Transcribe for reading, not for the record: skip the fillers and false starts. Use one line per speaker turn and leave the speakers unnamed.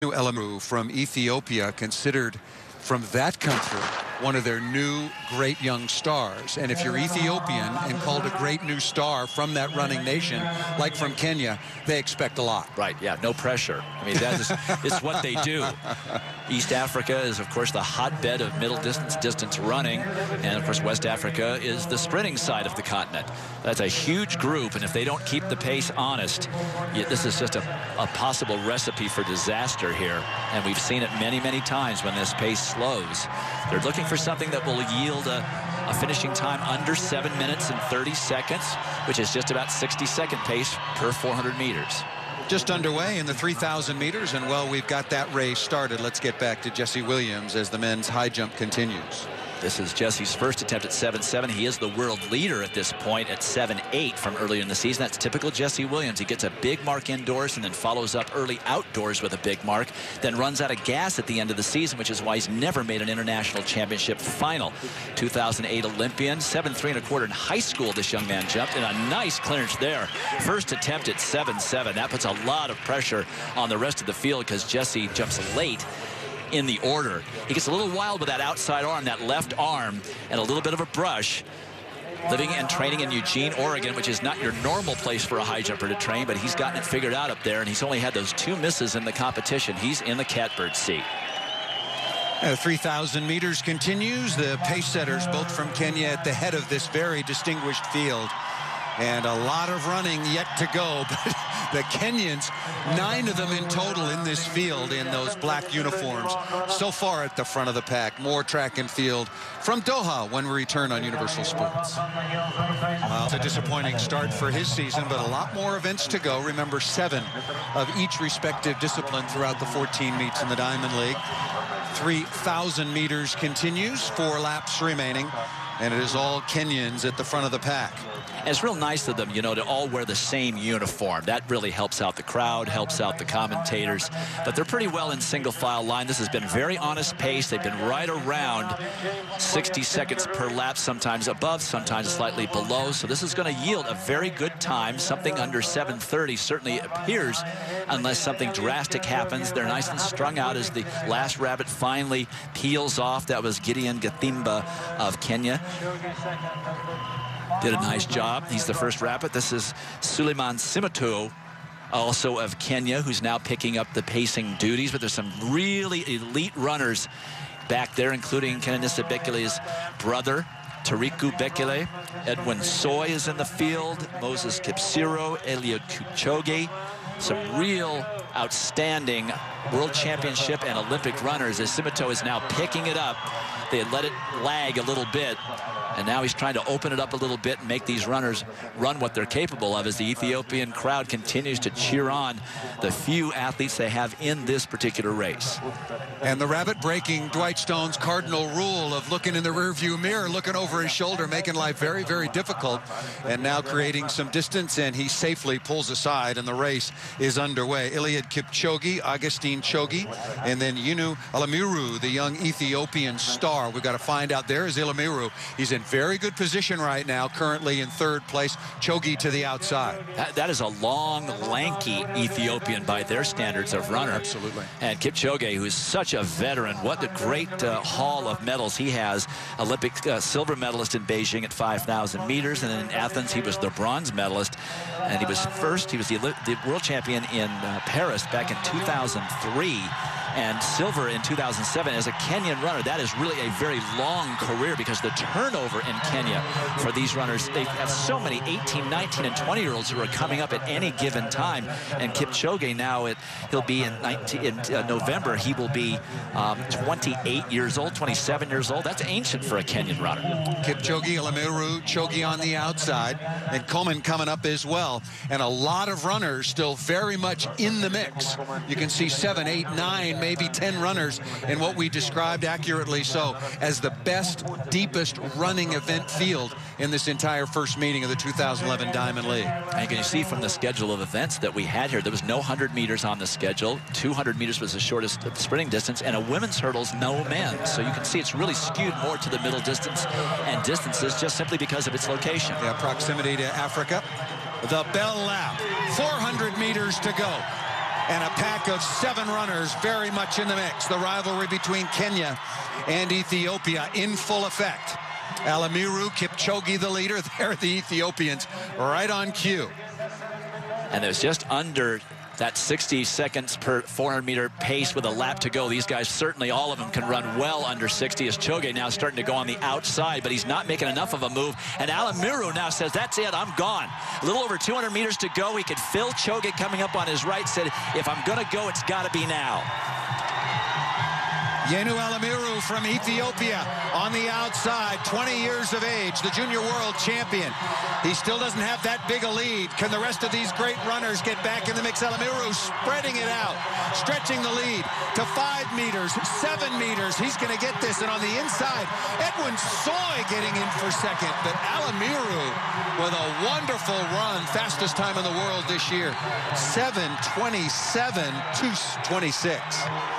Elamu from Ethiopia, considered from that country one of their new great young stars. And if you're Ethiopian and called a great new star from that running nation, like from Kenya, they expect a lot.
Right, yeah, no pressure. I mean, it's what they do. East Africa is, of course, the hotbed of middle distance running. And, of course, West Africa is the sprinting side of the continent. That's a huge group, and if they don't keep the pace honest, this is just a possible recipe for disaster here. And we've seen it many, many times when this pace slows. They're looking for something that will yield a finishing time under 7 minutes and 30 seconds, which is just about 60-second pace per 400 meters.
Just underway in the 3,000 meters, and well, we've got that race started. Let's get back to Jesse Williams as the men's high jump continues.
This is Jesse's first attempt at 7.7. He is the world leader at this point at 7.8 from earlier in the season. That's typical Jesse Williams. He gets a big mark indoors and then follows up early outdoors with a big mark, then runs out of gas at the end of the season, which is why he's never made an international championship final. 2008 Olympian, 7.3 in high school this young man jumped, and a nice clearance there. First attempt at 7.7. That puts a lot of pressure on the rest of the field because Jesse jumps late in the order. He gets a little wild with that outside arm, that left arm, and a little bit of a brush. Living and training in Eugene, Oregon, which is not your normal place for a high jumper to train, but he's gotten it figured out up there, and he's only had those 2 misses in the competition. He's in the catbird seat.
3,000 meters continues. The pace setters, both from Kenya, at the head of this very distinguished field. And a lot of running yet to go, but the Kenyans, 9 of them in total in this field in those black uniforms, so far at the front of the pack. More track and field from Doha when we return on Universal Sports. Well, it's a disappointing start for his season, but a lot more events to go. Remember, 7 of each respective discipline throughout the 14 meets in the Diamond League. 3,000 meters continues, 4 laps remaining, and it is all Kenyans at the front of the pack.
And it's real nice of them, you know, to all wear the same uniform. That really helps out the crowd, helps out the commentators. But they're pretty well in single file line. This has been very honest pace. They've been right around 60 seconds per lap, sometimes above, sometimes slightly below. So this is going to yield a very good time. Something under 7:30 certainly appears, unless something drastic happens. They're nice and strung out as the last rabbit finally peels off. That was Gideon Gathimba of Kenya. Did a nice job. He's the first rabbit. This is Suleiman Simato, also of Kenya, who's now picking up the pacing duties. But there's some really elite runners back there, including Kenenisa Bekele's brother, Tariku Bekele. Edwin Soy is in the field. Moses Kipsiro, Eliud Kipchoge. Some real outstanding world championship and Olympic runners as Simato is now picking it up. They had let it lag a little bit, and now he's trying to open it up a little bit and make these runners run what they're capable of as the Ethiopian crowd continues to cheer on the few athletes they have in this particular race.
And the rabbit breaking Dwight Stone's cardinal rule of looking in the rearview mirror, looking over his shoulder, making life very, very difficult, and now creating some distance, and he safely pulls aside, and the race is underway. Eliud Kipchoge, Augustine Chogi, and then Yunu Alamiru, the young Ethiopian star. We've got to find out. There is Alamiru. He's in very good position right now, currently in 3rd place. Chogi to the outside.
That is a long, lanky Ethiopian by their standards of runner.
Absolutely.
And Kipchoge, who is such a veteran, what a great haul of medals he has. Olympic silver medalist in Beijing at 5,000 meters, and in Athens he was the bronze medalist, and he was the world champion in Paris back in 2003. and silver in 2007 as a Kenyan runner. That is really a very long career because the turnover in Kenya for these runners, they have so many 18, 19, and 20-year-olds who are coming up at any given time. And Kipchoge now, he'll be in November, he will be 28 years old, 27 years old. That's ancient for a Kenyan runner.
Kipchoge, Alamiru, Chogi on the outside, and Coleman coming up as well. And a lot of runners still very much in the mix. You can see 7, 8, 9, maybe 10 runners in what we described accurately so as the best, deepest running event field in this entire first meeting of the 2011 Diamond League.
And you can see from the schedule of events that we had here, there was no 100 meters on the schedule. 200 meters was the shortest sprinting distance, and a women's hurdles, no men's. So you can see it's really skewed more to the middle distance and distances just simply because of its location.
Yeah, proximity to Africa. The bell lap, 400 meters to go. and a pack of 7 runners very much in the mix. The rivalry between Kenya and Ethiopia in full effect. Alamiru, Kipchoge the leader. There are the Ethiopians right on cue.
And there's just under that 60 seconds per 400-meter pace with a lap to go. These guys, certainly all of them, can run well under 60, as Choge now starting to go on the outside, but he's not making enough of a move. And Alamiru now says, that's it, I'm gone. A little over 200 meters to go. He could feel Choge coming up on his right, said, if I'm going to go, it's got to be now.
Yenu Alamiru from Ethiopia on the outside, 20 years of age, the junior world champion. He still doesn't have that big a lead. Can the rest of these great runners get back in the mix? Alamiru spreading it out, stretching the lead to 5 meters, 7 meters. He's going to get this, and on the inside, Edwin Soy getting in for second. But Alamiru with a wonderful run, fastest time in the world this year, 7:27, 2:26.